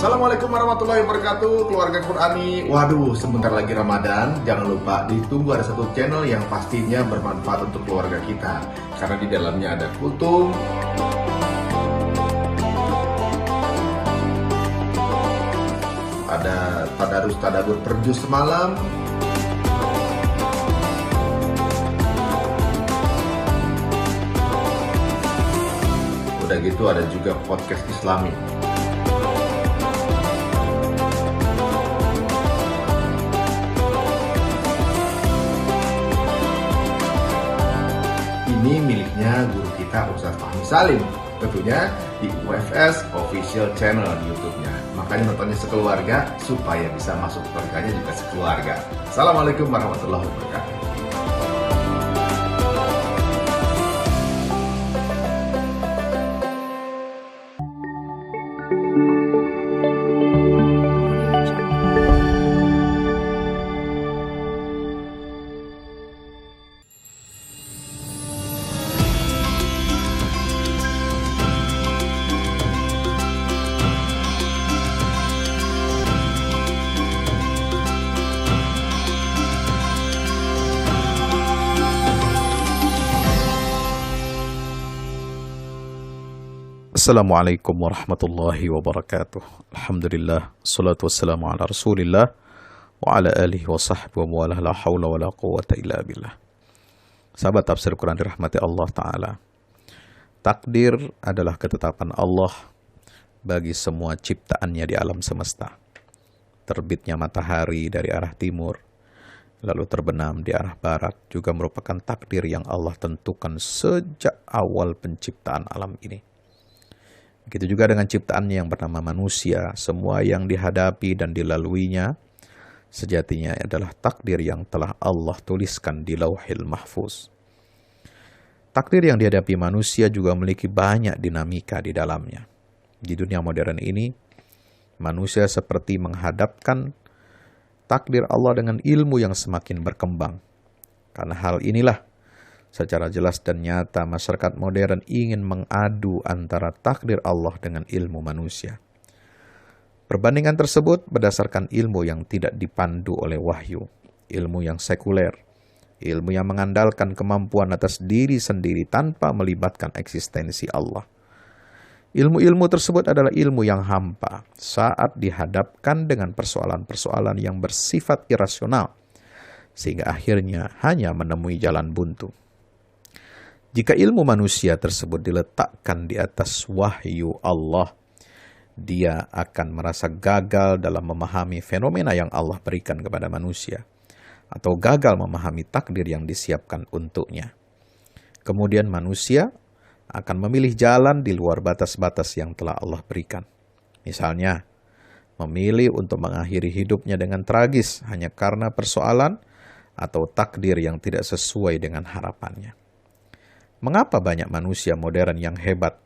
Assalamualaikum warahmatullahi wabarakatuh, keluarga Qurani. Waduh, sebentar lagi Ramadan. Jangan lupa ditunggu ada satu channel yang pastinya bermanfaat untuk keluarga kita. Karena di dalamnya ada kultum, ada tadarus tadabbur perjus semalam, udah gitu ada juga podcast Islami. Ini miliknya guru kita Ustaz Fahmi Salim, tentunya di UFS Official Channel di YouTube-nya. Makanya nontonnya sekeluarga supaya bisa masuk surganya juga sekeluarga. Assalamualaikum warahmatullahi wabarakatuh. Assalamualaikum warahmatullahi wabarakatuh. Alhamdulillah, salatu wassalamu ala rasulillah wa ala alihi wa sahbihi wa la hawla wa la quwata illa billah. Sahabat tafsir Quran dirahmati Allah Ta'ala. Takdir adalah ketetapan Allah bagi semua ciptaannya di alam semesta. Terbitnya matahari dari arah timur, lalu terbenam di arah barat juga merupakan takdir yang Allah tentukan sejak awal penciptaan alam ini. Begitu juga dengan ciptaannya yang bernama manusia, semua yang dihadapi dan dilaluinya sejatinya adalah takdir yang telah Allah tuliskan di Lauhil Mahfuz. Takdir yang dihadapi manusia juga memiliki banyak dinamika di dalamnya. Di dunia modern ini, manusia seperti menghadapkan takdir Allah dengan ilmu yang semakin berkembang. Karena hal inilah secara jelas dan nyata masyarakat modern ingin mengadu antara takdir Allah dengan ilmu manusia. Perbandingan tersebut berdasarkan ilmu yang tidak dipandu oleh wahyu, ilmu yang sekuler, ilmu yang mengandalkan kemampuan atas diri sendiri tanpa melibatkan eksistensi Allah. Ilmu-ilmu tersebut adalah ilmu yang hampa saat dihadapkan dengan persoalan-persoalan yang bersifat irasional, sehingga akhirnya hanya menemui jalan buntu. Jika ilmu manusia tersebut diletakkan di atas wahyu Allah, dia akan merasa gagal dalam memahami fenomena yang Allah berikan kepada manusia, atau gagal memahami takdir yang disiapkan untuknya. Kemudian manusia akan memilih jalan di luar batas-batas yang telah Allah berikan. Misalnya, memilih untuk mengakhiri hidupnya dengan tragis hanya karena persoalan atau takdir yang tidak sesuai dengan harapannya. Mengapa banyak manusia modern yang hebat,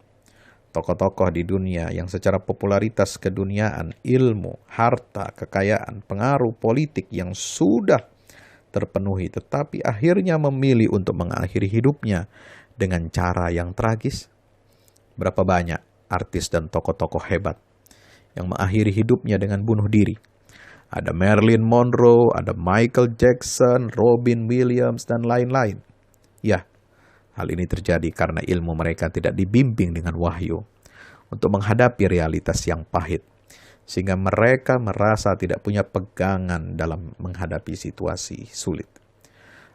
tokoh-tokoh di dunia yang secara popularitas keduniaan, ilmu, harta, kekayaan, pengaruh politik yang sudah terpenuhi, tetapi akhirnya memilih untuk mengakhiri hidupnya dengan cara yang tragis? Berapa banyak artis dan tokoh-tokoh hebat yang mengakhiri hidupnya dengan bunuh diri? Ada Marilyn Monroe, ada Michael Jackson, Robin Williams, dan lain-lain. Ya, hal ini terjadi karena ilmu mereka tidak dibimbing dengan wahyu untuk menghadapi realitas yang pahit, sehingga mereka merasa tidak punya pegangan dalam menghadapi situasi sulit.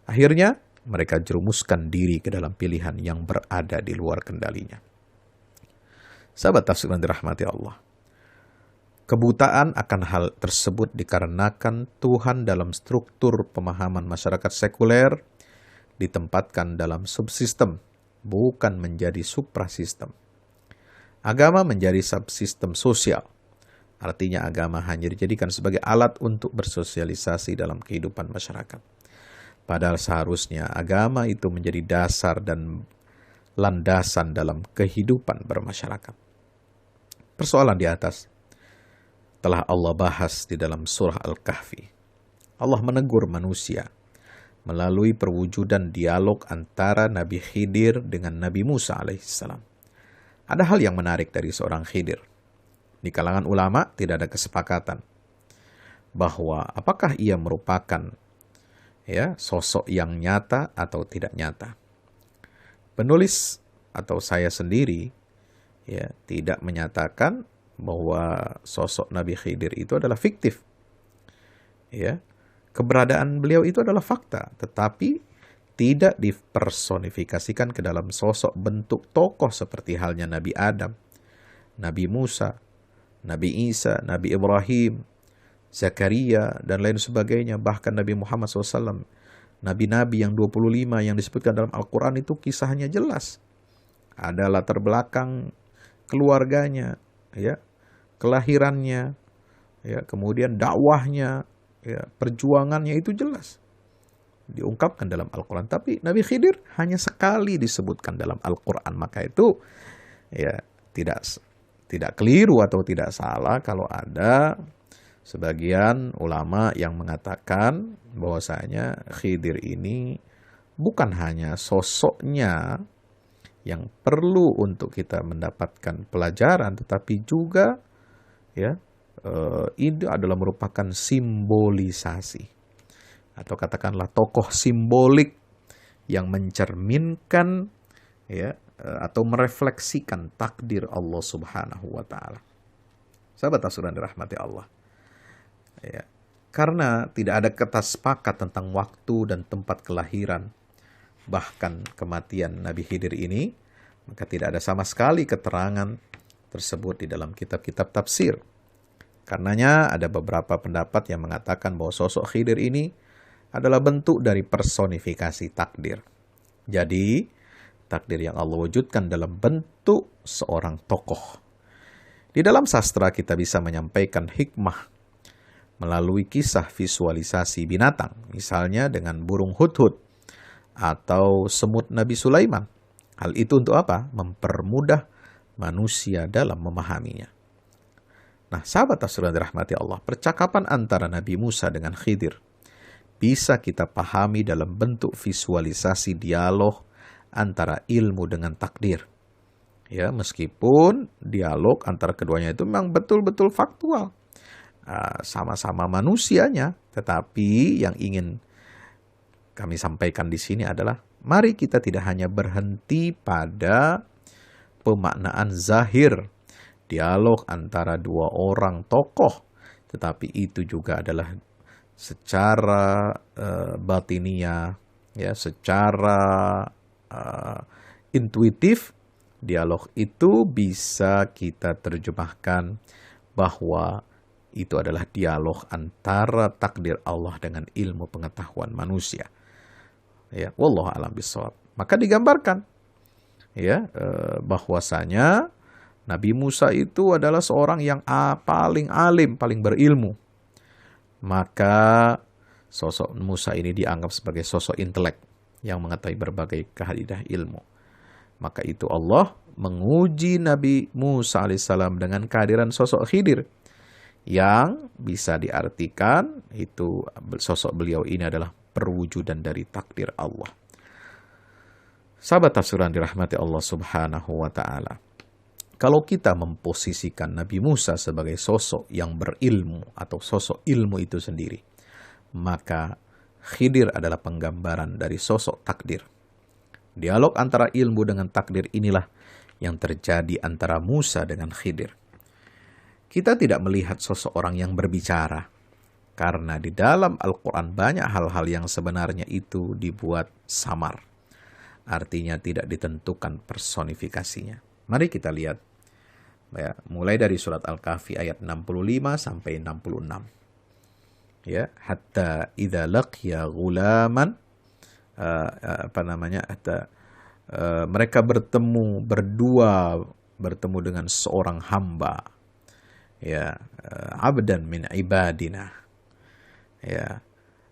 Akhirnya, mereka jerumuskan diri ke dalam pilihan yang berada di luar kendalinya. Sahabat tafsir yang dirahmati Allah, kebutaan akan hal tersebut dikarenakan Tuhan dalam struktur pemahaman masyarakat sekuler ditempatkan dalam subsistem, bukan menjadi suprasistem. Agama menjadi subsistem sosial. Artinya agama hanya dijadikan sebagai alat untuk bersosialisasi dalam kehidupan masyarakat. Padahal seharusnya agama itu menjadi dasar dan landasan dalam kehidupan bermasyarakat. Persoalan di atas telah Allah bahas di dalam surah Al-Kahfi. Allah menegur manusia melalui perwujudan dialog antara Nabi Khidir dengan Nabi Musa alaihissalam. Ada hal yang menarik dari seorang Khidir. Di kalangan ulama tidak ada kesepakatan bahwa apakah ia merupakan sosok yang nyata atau tidak nyata. Penulis atau saya sendiri tidak menyatakan bahwa sosok Nabi Khidir itu adalah fiktif. Keberadaan beliau itu adalah fakta, tetapi tidak dipersonifikasikan ke dalam sosok bentuk tokoh seperti halnya Nabi Adam, Nabi Musa, Nabi Isa, Nabi Ibrahim, Zakaria, dan lain sebagainya. Bahkan Nabi Muhammad SAW, Nabi-Nabi yang 25 yang disebutkan dalam Al-Quran itu kisahnya jelas. Ada latar belakang keluarganya, kelahirannya, kemudian dakwahnya, perjuangannya itu jelas diungkapkan dalam Al-Quran. Tapi Nabi Khidir hanya sekali disebutkan dalam Al-Quran. Maka itu tidak keliru atau tidak salah kalau ada sebagian ulama yang mengatakan bahwasanya Khidir ini bukan hanya sosoknya yang perlu untuk kita mendapatkan pelajaran, tetapi juga itu adalah merupakan simbolisasi atau katakanlah tokoh simbolik yang mencerminkan atau merefleksikan takdir Allah Subhanahu wa taala. Sahabat As-Suran dirahmati Allah. Karena tidak ada kata sepakat tentang waktu dan tempat kelahiran, bahkan kematian Nabi Khidir ini, maka tidak ada sama sekali keterangan tersebut di dalam kitab-kitab tafsir. Karenanya ada beberapa pendapat yang mengatakan bahwa sosok Khidir ini adalah bentuk dari personifikasi takdir. Jadi, takdir yang Allah wujudkan dalam bentuk seorang tokoh. Di dalam sastra kita bisa menyampaikan hikmah melalui kisah visualisasi binatang, misalnya dengan burung hudhud atau semut Nabi Sulaiman. Hal itu untuk apa? Mempermudah manusia dalam memahaminya. Nah, sahabat As-Suran dirahmati Allah, percakapan antara Nabi Musa dengan Khidir bisa kita pahami dalam bentuk visualisasi dialog antara ilmu dengan takdir. Meskipun dialog antara keduanya itu memang betul-betul faktual. Sama-sama manusianya, tetapi yang ingin kami sampaikan di sini adalah mari kita tidak hanya berhenti pada pemaknaan zahir dialog antara dua orang tokoh, tetapi itu juga adalah secara batiniah, secara intuitif. Dialog itu bisa kita terjemahkan bahwa itu adalah dialog antara takdir Allah dengan ilmu pengetahuan manusia. Wallahu a'lam bishawab. Maka digambarkan bahwasanya Nabi Musa itu adalah seorang yang paling alim, paling berilmu. Maka sosok Musa ini dianggap sebagai sosok intelek yang mengetahui berbagai kehadidah ilmu. Maka itu Allah menguji Nabi Musa alaihissalam dengan kehadiran sosok Khidir, yang bisa diartikan itu sosok beliau ini adalah perwujudan dari takdir Allah. Sahabat tafsiran dirahmati Allah Subhanahu wa taala. Kalau kita memposisikan Nabi Musa sebagai sosok yang berilmu atau sosok ilmu itu sendiri, maka Khidir adalah penggambaran dari sosok takdir. Dialog antara ilmu dengan takdir inilah yang terjadi antara Musa dengan Khidir. Kita tidak melihat seseorang yang berbicara, karena di dalam Al-Quran banyak hal-hal yang sebenarnya itu dibuat samar. Artinya tidak ditentukan personifikasinya. Mari kita lihat. Mulai dari surat Al-Kahfi ayat 65 sampai 66. Hatta idza laqiya ghulaman, mereka bertemu dengan seorang hamba, abdan min ibadina,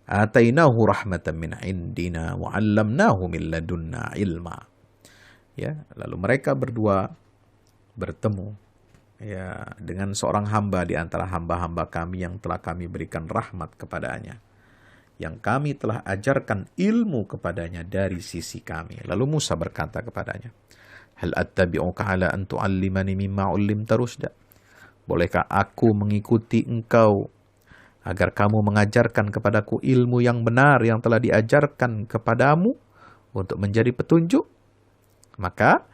atainahu rahmatan min indina wa 'allamnahu min ladunna ilma. Lalu mereka berdua bertemu dengan seorang hamba di antara hamba-hamba kami yang telah kami berikan rahmat kepadanya, yang kami telah ajarkan ilmu kepadanya dari sisi kami. Lalu Musa berkata kepadanya, hal attabi'uka ala an tu'allimani mimma 'ullimta rusyda. bolehkah aku mengikuti engkau agar kamu mengajarkan kepadaku ilmu yang benar yang telah diajarkan kepadamu untuk menjadi petunjuk? Maka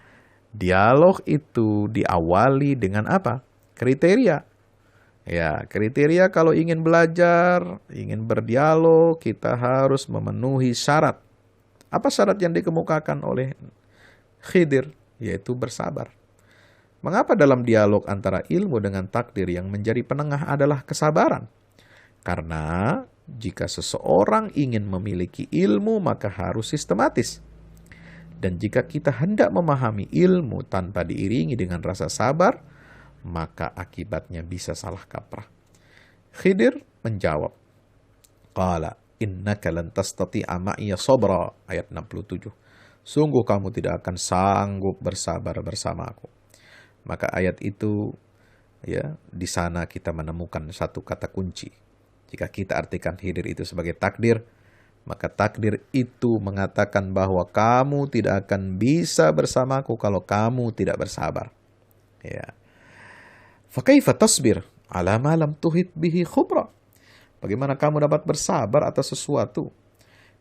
dialog itu diawali dengan apa? Kriteria. Ya, kriteria kalau ingin belajar, ingin berdialog, kita harus memenuhi syarat. Apa syarat yang dikemukakan oleh Khidir? Yaitu bersabar. Mengapa dalam dialog antara ilmu dengan takdir yang menjadi penengah adalah kesabaran? Karena jika seseorang ingin memiliki ilmu, maka harus sistematis. Dan jika kita hendak memahami ilmu tanpa diiringi dengan rasa sabar, maka akibatnya bisa salah kaprah. Khidir menjawab, Qala innaka lan tastati'a ma'iya sabra, ayat 67. Sungguh kamu tidak akan sanggup bersabar bersamaku. Maka ayat itu, ya, di sana kita menemukan satu kata kunci. Jika kita artikan Khidir itu sebagai takdir, maka takdir itu mengatakan bahwa kamu tidak akan bisa bersamaku kalau kamu tidak bersabar. Ya. Fakaifa tasbir ala ma lam tuhit bihi khubra? Bagaimana kamu dapat bersabar atas sesuatu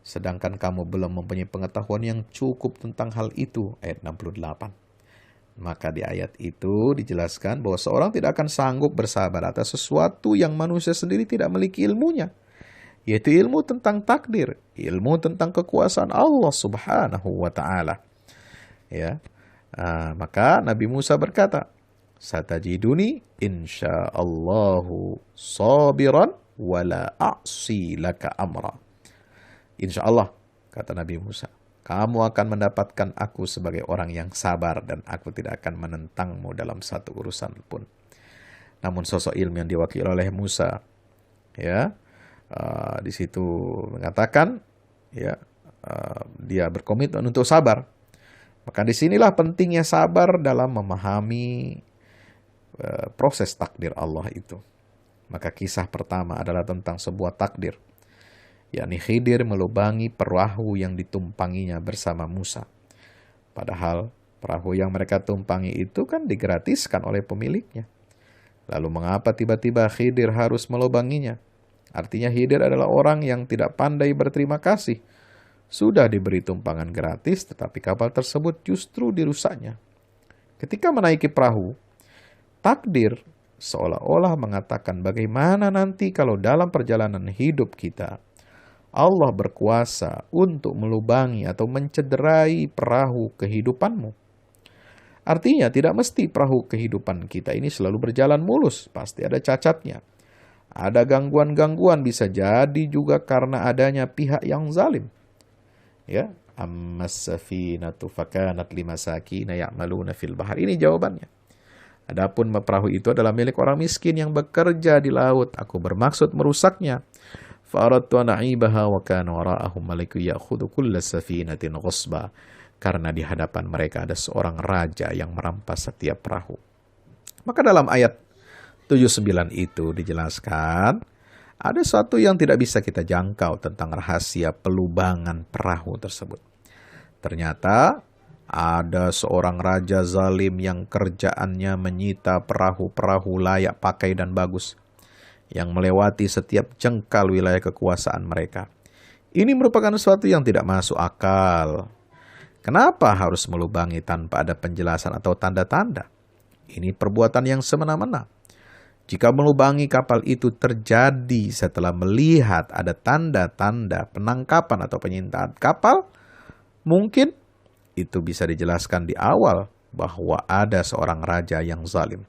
sedangkan kamu belum mempunyai pengetahuan yang cukup tentang hal itu? Ayat 68. Maka di ayat itu dijelaskan bahwa seorang tidak akan sanggup bersabar atas sesuatu yang manusia sendiri tidak memiliki ilmunya, yaitu ilmu tentang takdir, ilmu tentang kekuasaan Allah Subhanahu wa taala. Ya. Maka Nabi Musa berkata, Satajiduni insyaallahu sabiran wala a'si laka amra. Insyaallah, kata Nabi Musa, kamu akan mendapatkan aku sebagai orang yang sabar dan aku tidak akan menentangmu dalam satu urusan pun. Namun sosok ilmu yang diwakili oleh Musa, ya, di situ mengatakan, ya, dia berkomitmen untuk sabar. Maka disinilah pentingnya sabar dalam memahami proses takdir Allah itu. Maka kisah pertama adalah tentang sebuah takdir, yakni Khidir melubangi perahu yang ditumpanginya bersama Musa. Padahal perahu yang mereka tumpangi itu kan digratiskan oleh pemiliknya. Lalu mengapa tiba-tiba Khidir harus melubanginya? Artinya Khidir adalah orang yang tidak pandai berterima kasih. Sudah diberi tumpangan gratis, tetapi kapal tersebut justru dirusaknya. Ketika menaiki perahu, takdir seolah-olah mengatakan bagaimana nanti kalau dalam perjalanan hidup kita Allah berkuasa untuk melubangi atau mencederai perahu kehidupanmu. Artinya tidak mesti perahu kehidupan kita ini selalu berjalan mulus, pasti ada cacatnya. Ada gangguan-gangguan, bisa jadi juga karena adanya pihak yang zalim. Ya, ammas safinatu fakanat limasakina ya'maluna fil bahar. Ini jawabannya. Adapun perahu itu adalah milik orang miskin yang bekerja di laut. Aku bermaksud merusaknya. Fa'aradtu an a'ibaha wa kana wara'ahum malikun ya'khudhu kulla safinatin ghasba. Karena di hadapan mereka ada seorang raja yang merampas setiap perahu. Maka dalam ayat 79 itu dijelaskan ada sesuatu yang tidak bisa kita jangkau tentang rahasia pelubangan perahu tersebut. Ternyata ada seorang raja zalim yang kerjaannya menyita perahu-perahu layak pakai dan bagus, yang melewati setiap jengkal wilayah kekuasaan mereka. Ini merupakan sesuatu yang tidak masuk akal. Kenapa harus melubangi tanpa ada penjelasan atau tanda-tanda? Ini perbuatan yang semena-mena. Jika melubangi kapal itu terjadi setelah melihat ada tanda-tanda penangkapan atau penyintaan kapal, mungkin itu bisa dijelaskan di awal bahwa ada seorang raja yang zalim.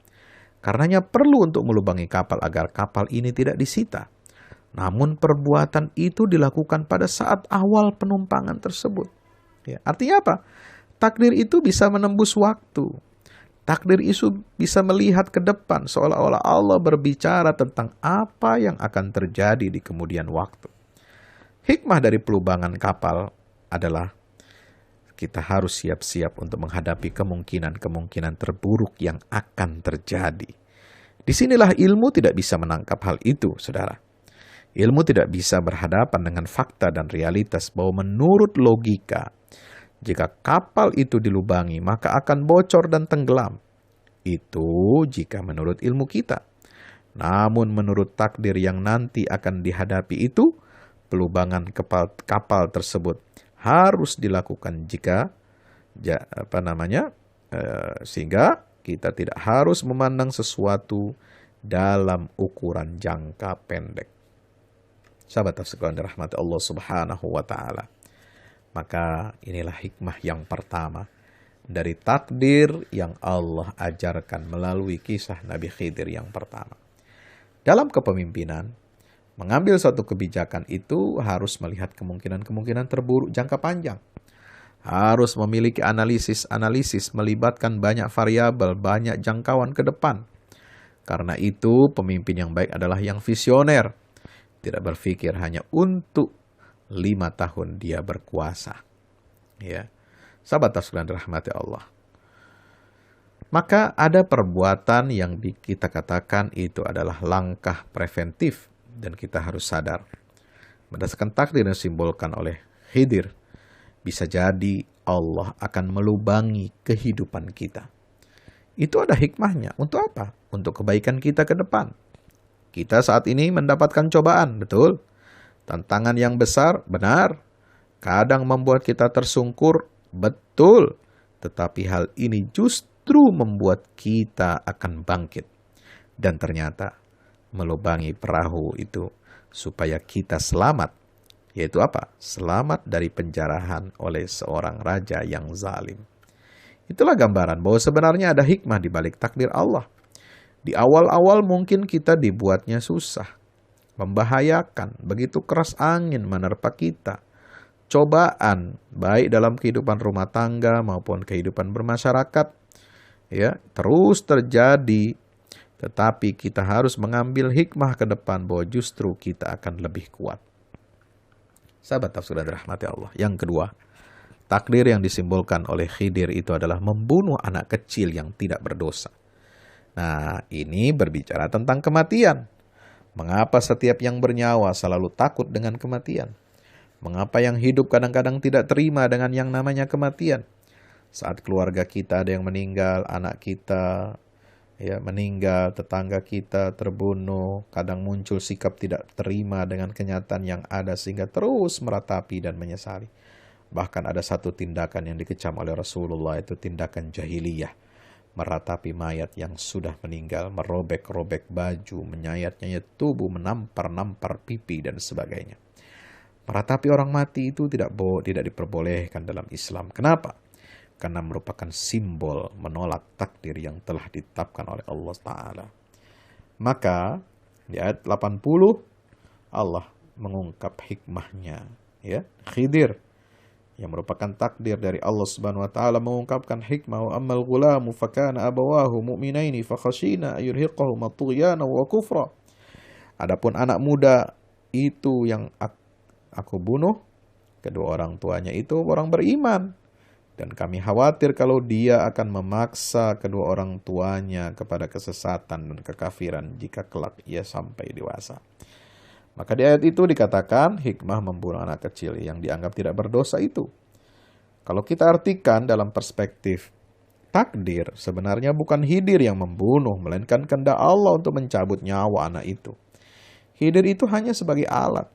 Karenanya perlu untuk melubangi kapal agar kapal ini tidak disita. Namun perbuatan itu dilakukan pada saat awal penumpangan tersebut. Ya, artinya apa? Takdir itu bisa menembus waktu. Takdir itu bisa melihat ke depan seolah-olah Allah berbicara tentang apa yang akan terjadi di kemudian waktu. Hikmah dari pelubangan kapal adalah kita harus siap-siap untuk menghadapi kemungkinan-kemungkinan terburuk yang akan terjadi. Disinilah ilmu tidak bisa menangkap hal itu, saudara. Ilmu tidak bisa berhadapan dengan fakta dan realitas bahwa menurut logika, jika kapal itu dilubangi, maka akan bocor dan tenggelam. Itu jika menurut ilmu kita. Namun menurut takdir yang nanti akan dihadapi itu, pelubangan kapal tersebut harus dilakukan sehingga kita tidak harus memandang sesuatu dalam ukuran jangka pendek. Sahabat sekalian dirahmati Allah Subhanahu wa taala. Maka inilah hikmah yang pertama dari takdir yang Allah ajarkan melalui kisah Nabi Khidir yang pertama. Dalam kepemimpinan, mengambil suatu kebijakan itu harus melihat kemungkinan-kemungkinan terburuk jangka panjang. Harus memiliki analisis, melibatkan banyak variabel, banyak jangkauan ke depan. Karena itu, pemimpin yang baik adalah yang visioner. Tidak berpikir hanya untuk 5 tahun dia berkuasa. Ya. Sahabat sekalian dirahmati Allah. Maka ada perbuatan yang kita katakan itu adalah langkah preventif. Dan kita harus sadar. Berdasarkan takdir yang disimbolkan oleh Khidir, bisa jadi Allah akan melubangi kehidupan kita. Itu ada hikmahnya. Untuk apa? Untuk kebaikan kita ke depan. Kita saat ini mendapatkan cobaan, betul? Tantangan yang besar, benar. Kadang membuat kita tersungkur, betul. Tetapi hal ini justru membuat kita akan bangkit. Dan ternyata melubangi perahu itu supaya kita selamat. Yaitu apa? Selamat dari penjarahan oleh seorang raja yang zalim. Itulah gambaran bahwa sebenarnya ada hikmah di balik takdir Allah. Di awal-awal mungkin kita dibuatnya susah, membahayakan, begitu keras angin menerpa kita. Cobaan, baik dalam kehidupan rumah tangga maupun kehidupan bermasyarakat, ya, terus terjadi. Tetapi kita harus mengambil hikmah ke depan bahwa justru kita akan lebih kuat. Sahabat sudah dirahmati Allah. Yang kedua, takdir yang disimbolkan oleh Khidir itu adalah membunuh anak kecil yang tidak berdosa. Nah, ini berbicara tentang kematian. Mengapa setiap yang bernyawa selalu takut dengan kematian? Mengapa yang hidup kadang-kadang tidak terima dengan yang namanya kematian? Saat keluarga kita ada yang meninggal, anak kita meninggal, tetangga kita terbunuh, kadang muncul sikap tidak terima dengan kenyataan yang ada sehingga terus meratapi dan menyesali. Bahkan ada satu tindakan yang dikecam oleh Rasulullah, itu tindakan jahiliyah. Meratapi mayat yang sudah meninggal, merobek-robek baju, menyayat-nyayat tubuh, menampar-nampar pipi dan sebagainya. Meratapi orang mati itu tidak diperbolehkan dalam Islam. Kenapa? Karena merupakan simbol menolak takdir yang telah ditetapkan oleh Allah Ta'ala. Maka di ayat 80 Allah mengungkap hikmahnya. Ya, Khidir yang merupakan takdir dari Allah Subhanahu wa taala mengungkapkan hikmah, wa ammal ghulamu fakana abawahu mu'minaini fakhashina ayurhiqahuma tughyana wa kufra. Adapun anak muda itu yang aku bunuh, kedua orang tuanya itu orang beriman. Dan kami khawatir kalau dia akan memaksa kedua orang tuanya kepada kesesatan dan kekafiran jika kelak ia sampai dewasa. Maka di ayat itu dikatakan hikmah membunuh anak kecil yang dianggap tidak berdosa itu. Kalau kita artikan dalam perspektif takdir, sebenarnya bukan Khidir yang membunuh, melainkan kehendak Allah untuk mencabut nyawa anak itu. Khidir itu hanya sebagai alat.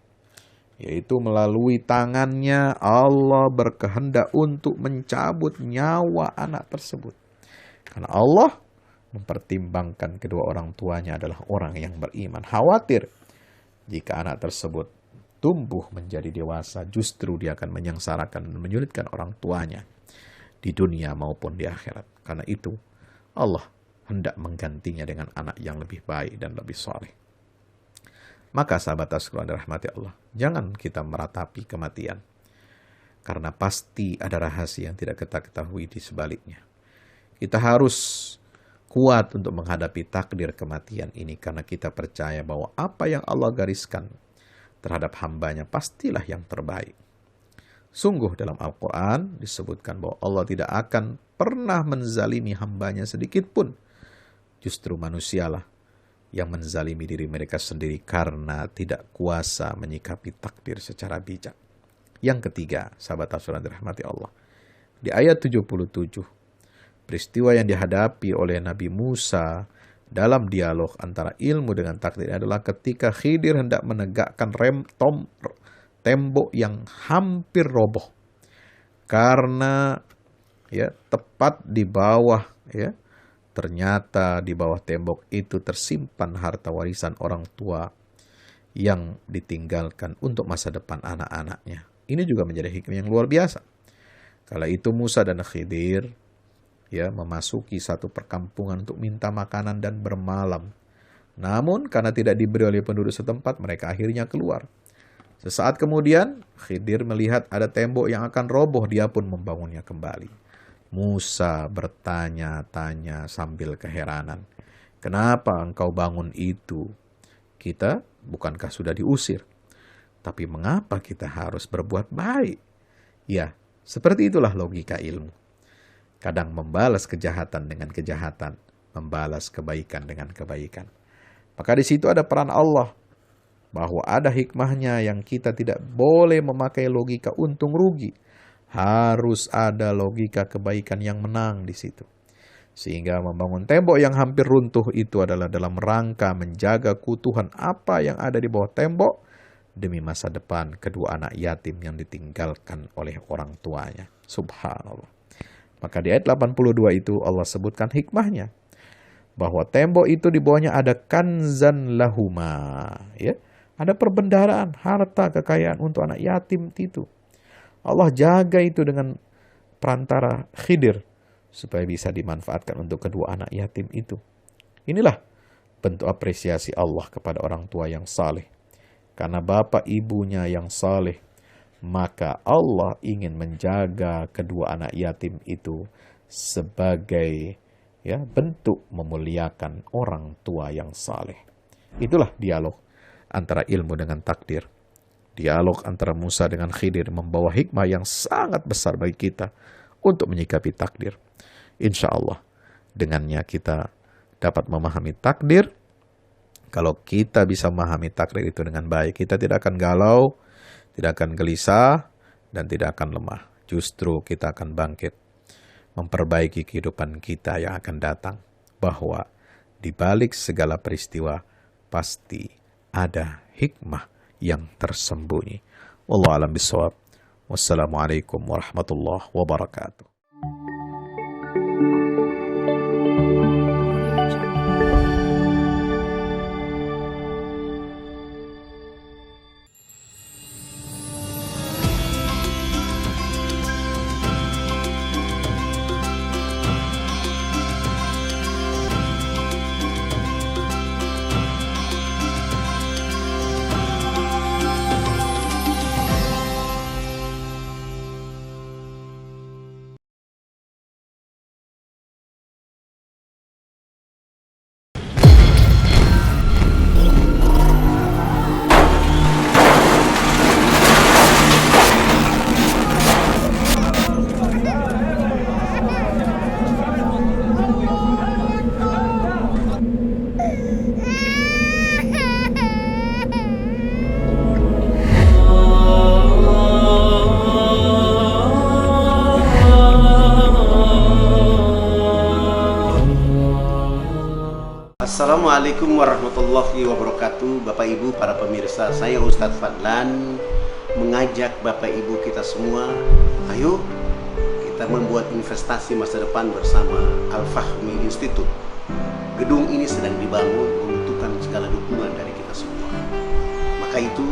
Yaitu melalui tangannya Allah berkehendak untuk mencabut nyawa anak tersebut. Karena Allah mempertimbangkan kedua orang tuanya adalah orang yang beriman. Khawatir jika anak tersebut tumbuh menjadi dewasa, justru dia akan menyengsarakan dan menyulitkan orang tuanya di dunia maupun di akhirat. Karena itu Allah hendak menggantinya dengan anak yang lebih baik dan lebih soleh. Maka sahabat sekalian dirahmati Allah, jangan kita meratapi kematian. Karena pasti ada rahasia yang tidak kita ketahui di sebaliknya. Kita harus kuat untuk menghadapi takdir kematian ini. Karena kita percaya bahwa apa yang Allah gariskan terhadap hambanya pastilah yang terbaik. Sungguh dalam Al-Quran disebutkan bahwa Allah tidak akan pernah menzalimi hambanya sedikit pun. Justru manusialah yang menzalimi diri mereka sendiri karena tidak kuasa menyikapi takdir secara bijak. Yang ketiga, sahabat Rasulullah dirahmati Allah. Di ayat 77, Peristiwa yang dihadapi oleh Nabi Musa dalam dialog antara ilmu dengan takdir adalah ketika Khidir hendak menegakkan tembok yang hampir roboh. Karena tepat di bawah, ternyata di bawah tembok itu tersimpan harta warisan orang tua yang ditinggalkan untuk masa depan anak-anaknya. Ini juga menjadi hikmah yang luar biasa. Kala itu Musa dan Khidir memasuki satu perkampungan untuk minta makanan dan bermalam. Namun karena tidak diberi oleh penduduk setempat, mereka akhirnya keluar. Sesaat kemudian Khidir melihat ada tembok yang akan roboh, dia pun membangunnya kembali. Musa bertanya-tanya sambil keheranan, "Kenapa engkau bangun itu? Kita bukankah sudah diusir? Tapi mengapa kita harus berbuat baik?" Ya, seperti itulah logika ilmu. Kadang membalas kejahatan dengan kejahatan, membalas kebaikan dengan kebaikan. Maka di situ ada peran Allah, bahwa ada hikmahnya yang kita tidak boleh memakai logika untung rugi. Harus ada logika kebaikan yang menang di situ. Sehingga membangun tembok yang hampir runtuh itu adalah dalam rangka menjaga keutuhan apa yang ada di bawah tembok demi masa depan kedua anak yatim yang ditinggalkan oleh orang tuanya. Subhanallah. Maka di ayat 82 itu Allah sebutkan hikmahnya. Bahwa tembok itu di bawahnya ada kanzan lahuma. Ada perbendaharaan, harta, kekayaan untuk anak yatim itu. Allah jaga itu dengan perantara Khidir supaya bisa dimanfaatkan untuk kedua anak yatim itu. Inilah bentuk apresiasi Allah kepada orang tua yang saleh. Karena bapak ibunya yang saleh, maka Allah ingin menjaga kedua anak yatim itu sebagai bentuk memuliakan orang tua yang saleh. Itulah dialog antara ilmu dengan takdir. Dialog antara Musa dengan Khidir membawa hikmah yang sangat besar bagi kita untuk menyikapi takdir. Insya Allah, dengannya kita dapat memahami takdir. Kalau kita bisa memahami takdir itu dengan baik, kita tidak akan galau, tidak akan gelisah, dan tidak akan lemah. Justru kita akan bangkit, memperbaiki kehidupan kita yang akan datang. Bahwa di balik segala peristiwa, pasti ada hikmah yang tersembunyi. Wallahu a'lam bishawab. Wassalamualaikum warahmatullahi wabarakatuh. Assalamualaikum warahmatullahi wabarakatuh. Bapak Ibu, para pemirsa, saya Ustadz Fadlan mengajak Bapak Ibu kita semua, ayo kita membuat investasi masa depan bersama Al-Fahmi Institute. Gedung ini sedang dibangun, membutuhkan segala dukungan dari kita semua. Maka itu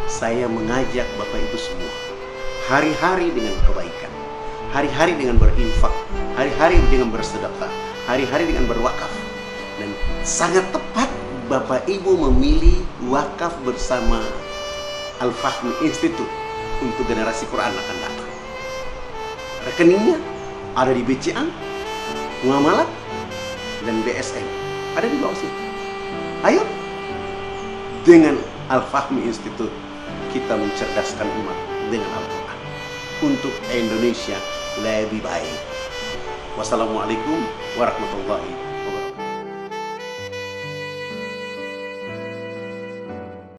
saya mengajak Bapak Ibu semua, hari-hari dengan kebaikan, hari-hari dengan berinfak, hari-hari dengan bersedekah, hari-hari dengan berwakaf. Dan sangat tepat Bapak Ibu memilih wakaf bersama Al-Fahmi Institute untuk generasi Quran akan datang. Rekeningnya ada di BCA, Muamalat, dan BSN. Ada di bawah sini. Ayo, dengan Al-Fahmi Institute kita mencerdaskan umat dengan Al-Quran untuk Indonesia lebih baik. Wassalamualaikum warahmatullahi wabarakatuh.